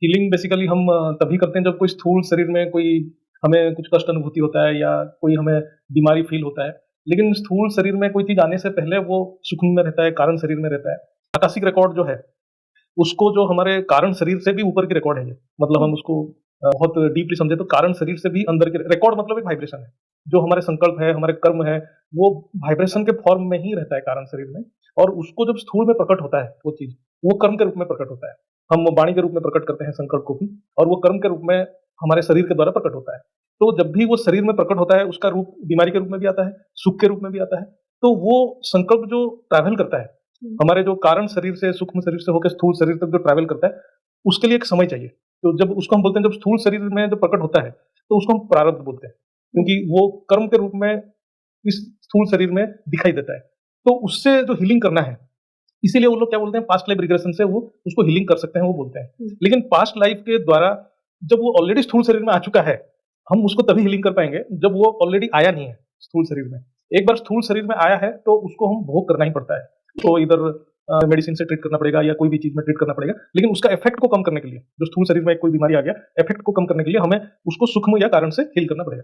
Healing basically हम तभी करते हैं जब कोई स्थूल शरीर में कोई हमें कुछ कष्ट अनुभूति होता है या कोई हमें बीमारी फील होता है। लेकिन स्थूल शरीर में कोई चीज़ आने से पहले वो सूक्ष्म में रहता है, कारण शरीर में रहता है। आकाशिक रिकॉर्ड जो है, उसको जो हमारे कारण शरीर से भी ऊपर की रिकॉर्ड है ये। मतलब हम उसको बहुत डीपली समझे तो कारण शरीर से भी अंदर के रिकॉर्ड मतलब एक वाइब्रेशन है। जो हमारे संकल्प है, हमारे कर्म है, वो वाइब्रेशन के फॉर्म में ही रहता है कारण शरीर में। और उसको जब स्थूल में प्रकट होता है वो चीज़, वो कर्म के रूप में प्रकट होता है। हम वाणी के रूप में प्रकट करते हैं संकल्प को भी, और वो कर्म के रूप में हमारे शरीर के द्वारा प्रकट होता है। तो जब भी वो शरीर में प्रकट होता है, उसका रूप बीमारी के रूप में भी आता है, सुख के रूप में भी आता है। तो वो संकल्प जो ट्रैवल करता है, हमारे जो कारण शरीर से, सूक्ष्म शरीर से होकर स्थूल शरीर तक जो ट्रैवल करता है, उसके लिए एक समय चाहिए। तो जब उसको हम बोलते हैं, जब स्थूल शरीर में जब प्रकट होता है, तो उसको हम प्रारब्ध बोलते हैं, क्योंकि वो कर्म के रूप में इस स्थूल शरीर में दिखाई देता है। तो उससे जो हीलिंग करना है, इसीलिए वो लोग क्या बोलते हैं, पास्ट लाइफ रिग्रेशन से वो उसको हीलिंग कर सकते हैं, वो बोलते हैं। लेकिन पास्ट लाइफ के द्वारा जब वो ऑलरेडी स्थूल शरीर में आ चुका है, हम उसको तभी हीलिंग कर पाएंगे जब वो ऑलरेडी आया नहीं है स्थूल शरीर में। एक बार स्थूल शरीर में आया है तो उसको हम भोग करना ही पड़ता है। तो इधर मेडिसिन से ट्रीट करना पड़ेगा या कोई भी चीज में ट्रीट करना पड़ेगा, लेकिन उसका इफेक्ट को कम करने के लिए, जो स्थूल शरीर में कोई बीमारी आ गया, इफेक्ट को कम करने के लिए हमें उसको सूक्ष्म या कारण से हील करना पड़ेगा।